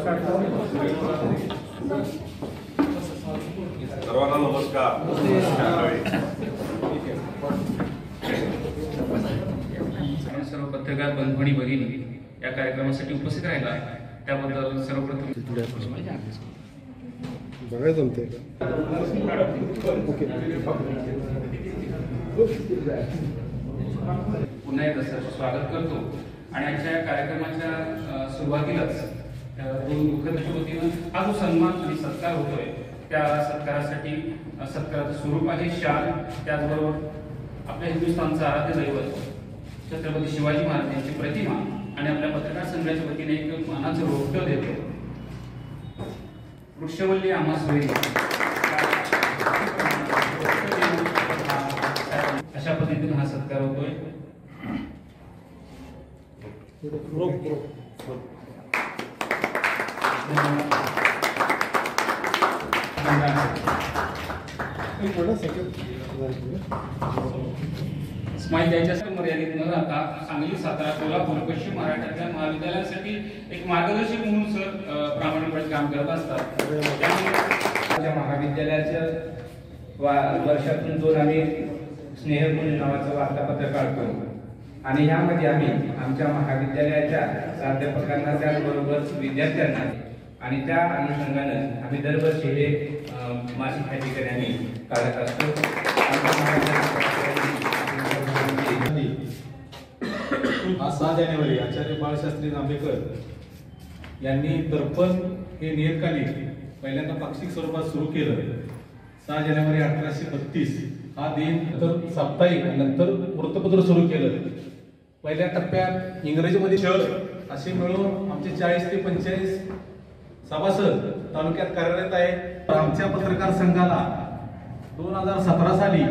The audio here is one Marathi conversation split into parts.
सर्वांना नमस्कार। सर्व पत्रकार बंधू भगिनी या कार्यक्रमासाठी उपस्थित राहिला त्याबद्दल सर्वप्रथम बघायला जमते पुन्हा एकदा स्वागत करतो आणि आजच्या कार्यक्रमाच्या सुरुवातीलाच दोन दुःखदाच्या वतीनं हा जो सन्मान आणि सत्कार होतोय त्या सत्कारासाठी सत्काराचं स्वरूप आहे शाल, त्याचबरोबर आपल्या हिंदुस्थानचं आराध्य दैवत छत्रपती शिवाजी महाराज यांची प्रतिमा आणि आपल्या पत्रकार संघाच्या वतीने एक मानाचं रोपटं देतो। वृक्षवल्ली आम्हा सोयी अशा पद्धतीने हा सत्कार होतोय। स्माईल द्यायच्या मर्यादित न राहता सांगली, सातारा, कोल्हापूर, पश्चिम महाराष्ट्रातल्या महाविद्यालयासाठी एक मार्गदर्शक म्हणून सर प्रामाणिकपणे काम करत असतात। त्यामुळे महाविद्यालयाच्या वर्षातून 2 आम्ही स्नेहकुंज नावाचं वार्तापत्र काढतो आणि यामध्ये आम्ही आमच्या महाविद्यालयाच्या प्राध्यापकांना त्याचबरोबर विद्यार्थ्यांना आणि त्या अनुषंगानं आम्ही दरवर्षी हे मासिक ह्या ठिकाणी आम्ही काढत असतो। आज 6 जानेवारी आचार्य बाळशास्त्री जांभेकर यांनी दर्पण हे नियतकालिक पहिल्यांदा पाक्षिक स्वरूपात सुरू केलं। 6 जानेवारी 1832 हा दिन, नंतर साप्ताहिक, नंतर वृत्तपत्र सुरू केलं। पहिल्या टप्प्यात इंग्रजीमध्ये शहर असे मिळून आमचे 40 ते 45 सभासद तालुक्यात कार्यरत आहे। आमच्या पत्रकार संघाला 2017 साली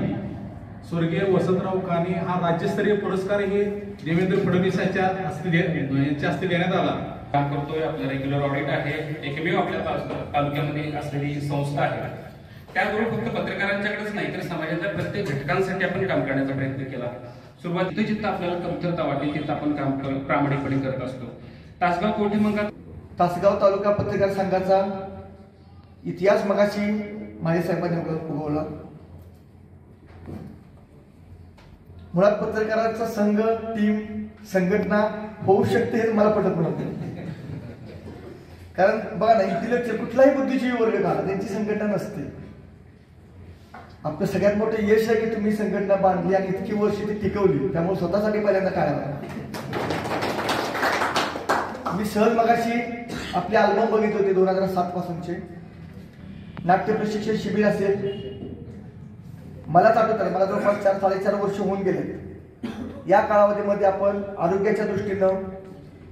स्वर्गीय वसंतराव काने हा राज्यस्तरीय पुरस्कार हे देवेंद्र फडणवीस यांच्या हस्ते देण्यात आला। काम करतोय, आपलं रेग्युलर ऑडिट आहे, एकमेव आपल्या तालुक्यामध्ये असलेली संस्था आहे। त्याचबरोबर फक्त पत्रकारांच्याकडेच नाही तर समाजाच्या प्रत्येक घटकांसाठी आपण काम करण्याचा प्रयत्न केला। सुरुवातीला जिथं आपल्याला कमतरता वाटेल तिथं आपण काम प्रामाणिकपणे करत असतो। तासगाव कोठीमंगा तासगाव तालुका पत्रकार संघाचा इतिहास मगाशी माझ्या साहेबांनी उगवला। मुळात पत्रकारांचा संघ, टीम, संघटना होऊ शकते हे मला पटत नव्हतं। कारण बघा ना, इंटेलेक्चुअल कुठलाही बुद्धिजीवी वर्ग का त्यांची संघटना नसते। आपलं सगळ्यात मोठं यश आहे की तुम्ही संघटना बांधली आणि इतकी वर्ष ती टिकवली, त्यामुळे स्वतःसाठी पहिल्यांदा काढावा। मी सहज मगाशी आपले अल्बम बघितले होते 2007 पासूनचे। नाट्य प्रशिक्षण शिबिर असेल, मलाच आठवतं मला जवळपास 4-4.5 वर्ष होऊन गेले। या कालावधीमध्ये आपण आरोग्याच्या दृष्टीनं,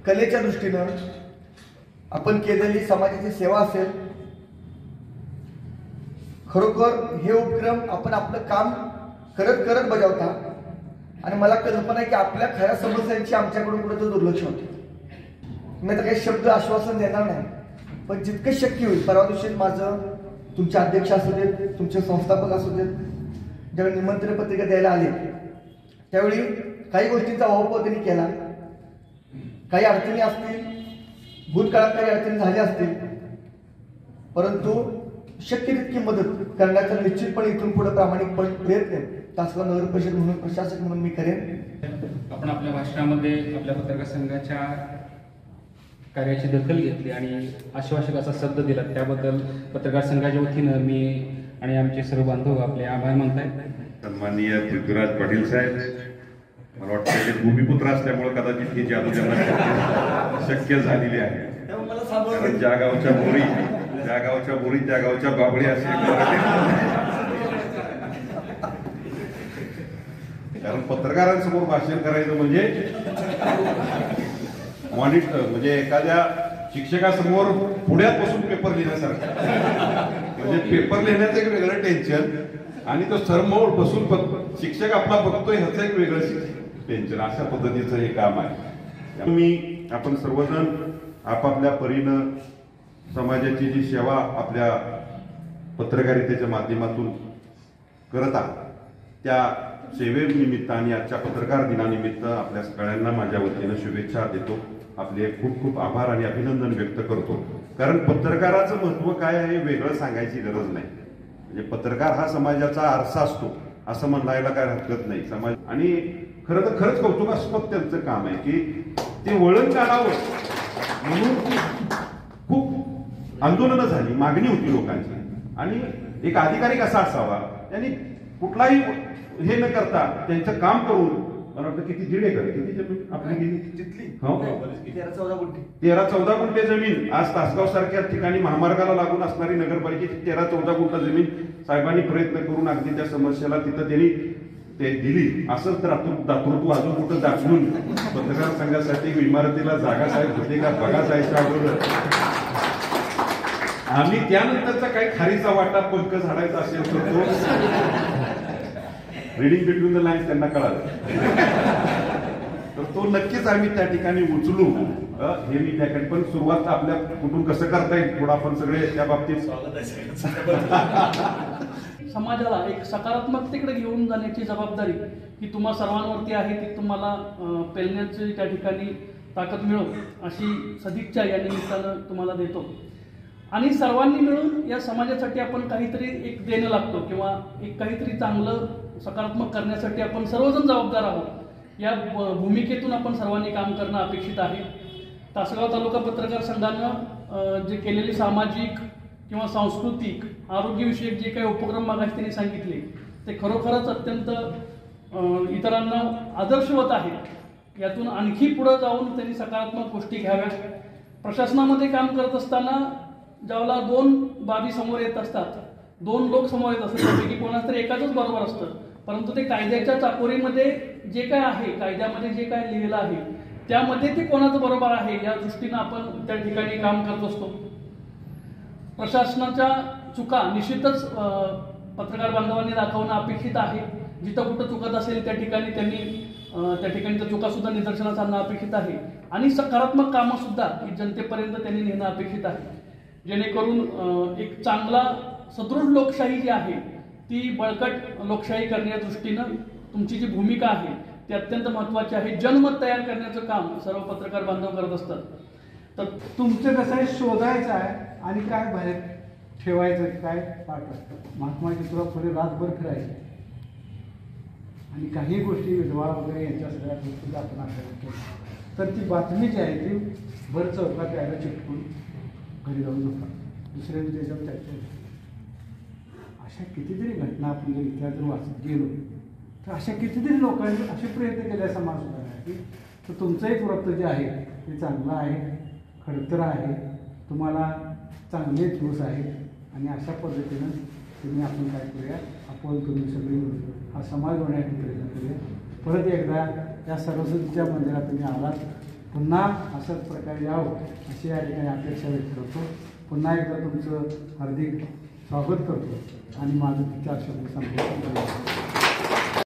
कलेच्या दृष्टीनं आपण केलेली समाजाची सेवा असेल, खरोखर हे उपक्रम आपण आपलं काम करत करत बजावता आणि मला कल्पना आहे की आपल्या खऱ्या समस्यांची आमच्याकडून कुठे दुर्लक्ष होते। मी आता काही शब्द आश्वासन देणार नाही, पण जितकं शक्य होईल। परवा दिवशी माझं तुमचे अध्यक्ष असू देत, तुमचे संस्थापक असू देत, ज्यावेळी निमंत्रण पत्रिका द्यायला आले त्यावेळी काही गोष्टींचा अभाव त्यांनी केला। काही अडचणी असतील, भूतकाळात काही अडचणी झाल्या असतील, परंतु शक्य तितकी मदत करण्याचा निश्चितपणे इथून पुढे प्रामाणिकपणे प्रयत्न तासगाव नगर परिषद म्हणून, प्रशासक म्हणून मी करेन। आपण आपल्या भाषणामध्ये आपल्या पत्रकार संघाच्या कार्याची दखल घेतली आणि आश्वासकाचा शब्द दिला, त्याबद्दल पत्रकार संघाच्या वतीनं मी आणि आमचे सर्व बांधव आपले आभार मानतायत। सन्माननीय पृथ्वीराज पाटील साहेब, मला वाटतं ते भूमिपुत्र असल्यामुळे कदाचित ही जादू त्यांना शक्य झालेली आहे। कारण ज्या गावच्या बोरी त्या गावच्या बाबळी असे, कारण पत्रकारांसमोर भाषण करायचं म्हणजे मॉनिटर म्हणजे एखाद्या शिक्षकासमोर पुढ्यात बसून पेपर लिहिण्यासारखं। म्हणजे पेपर लिहिण्याचं एक वेगळं टेन्शन आणि तो सरमोर बसून शिक्षक आपला बघतोय ह्याचं एक वेगळं टेन्शन, अशा पद्धतीचं हे काम आहे। मी आपण सर्वजण आपापल्या परीनं समाजाची जी सेवा आपल्या पत्रकारितेच्या माध्यमातून करत आहात त्या सेवेनिमित्त आणि आजच्या पत्रकार दिनानिमित्त आपल्या सगळ्यांना माझ्या वतीनं शुभेच्छा देतो। आपले खूप खूप आभार आणि अभिनंदन व्यक्त करतो. कारण पत्रकाराचं महत्व काय आहे वेगळं सांगायची गरज नाही. म्हणजे पत्रकार हा समाजाचा आरसा असतो असं म्हणायला काय हरकत नाही. समाज आणि खरं तर खरंच कौतुकास्पद त्यांचं काम आहे की ते वळण काढावं म्हणून खूप आंदोलनं झाली, मागणी होती लोकांची. आणि एक अधिकारी कसा असावा, त्यांनी कुठलाही हे न करता त्यांचं काम करून मला वाटतं किती 1.5 एकर किती जमीन आपली गेली तिथली 13-14 गुंठे 13-14 गुंठे जमीन आज तासगाव सारख्या ठिकाणी महामार्गाला लागून असणारी नगरपालिकेची 13-14 गुंठा जमीन साहेबांनी प्रयत्न करून अगदी त्या समस्येला तिथं त्यांनी ते दिली. असंच दातृत्व अजून कुठं दाखवून पत्रकार संघासाठी इमारतीला जागा साहेब होते का बघा जायच्या अगोदर आम्ही त्यानंतरचा काही खारीचा वाटा पंख झाडायचा असेल तर तो रिडिंग बिटवीन द लाईन्स त्यांना कळालं तर तो नक्कीच आम्ही त्या ठिकाणी उचलू. हे मी त्या ठिकाणी पण सुरुवात आपल्या कुठून कसं करता येईल थोडं आपण सगळे त्या बाबतीत समाजाला एक सकारात्मकतेकडे घेऊन जाण्याची जबाबदारी ही तुम्हा सर्वांवरती आहे. ती तुम्हाला पेलण्याची त्या ठिकाणी ताकद मिळो अशी सदिच्छा या निमित्तानं तुम्हाला देतो. आणि सर्वांनी मिळून या समाजासाठी आपण काहीतरी एक देणं लागतो किंवा एक काहीतरी चांगलं सकारात्मक करण्यासाठी आपण सर्वजण जबाबदार आहोत. या भूमिकेतून आपण सर्वांनी काम करणं अपेक्षित आहे. तासगाव तालुका पत्रकार संघानं जे केलेले सामाजिक किंवा सांस्कृतिक आरोग्यविषयक जे काही उपक्रम मागास त्यांनी सांगितले ते खरोखरच अत्यंत इतरांना आदर्शवत आहेत. यातून आणखी पुढे जाऊन त्यांनी सकारात्मक गोष्टी घ्याव्या. प्रशासनामध्ये काम करत असताना ज्यावेळेला 2 बाबी समोर येत असतात, 2 लोक समोर येत असतात त्यापैकी कोणाच तरी एकाच बरोबर असतं, परंतु ते कायद्याच्या चाकोरीमध्ये जे काय आहे, कायद्यामध्ये जे काय लिहिलेलं आहे त्यामध्ये ते कोणाचं बरोबर आहे या दृष्टीनं आपण त्या ठिकाणी काम करत असतो. प्रशासनाच्या चुका निश्चितच पत्रकार बांधवांनी दाखवणं अपेक्षित आहे. जिथं कुठं चुकत असेल त्या ठिकाणी त्यांनी त्या चुका सुद्धा निदर्शनास आणणं अपेक्षित आहे. आणि सकारात्मक कामं सुद्धा ही जनतेपर्यंत त्यांनी नेणं अपेक्षित आहे, जेणेकरून एक चांगला सदृढ लोकशाही जी आहे ती बळकट लोकशाही करण्याच्या दृष्टीनं तुमची जी भूमिका आहे ती अत्यंत महत्त्वाची आहे. जनमत तयार करण्याचं काम सर्व पत्रकार बांधव करत असतात. तर तुमचं कसं आहे शोधायचं आहे आणि काय बाहेर ठेवायचं काय पाठवायचं. महात्माची तुला पुढे रातभर फिरायचं आणि काही गोष्टी विधवा वगैरे यांच्या सगळ्या गोष्टी आपण आपल्याला तर ती बातमी जी आहे ती भर चौकात यायला चिटकून घरी जाऊन झोपा. दुसऱ्या दिवशी त्याच्यावर चर्चा. अशा कितीतरी घटना आपण जर इतिहासातून वाचत गेलो तर अशा कितीतरी लोकांनी असे प्रयत्न केले समाज सुधारण्यासाठी. तर तुमचं एक व्रत जे आहे ते चांगलं आहे, खडतर आहे, तुम्हाला चांगले दिवस आहेत आणि अशा पद्धतीनं तुम्ही आपण काय करूया आपण तुम्ही सगळी हा समाज होण्यासाठी प्रयत्न करूया. परत एकदा या सरस्वतीच्या मंदिरात तुम्ही आलात, पुन्हा अशाच प्रकारे यावं अशी या ठिकाणी अपेक्षा व्यक्त करतो. पुन्हा एकदा तुमचं हार्दिक स्वागत करतो आणि माझं 4 शब्द संबोधन करतो.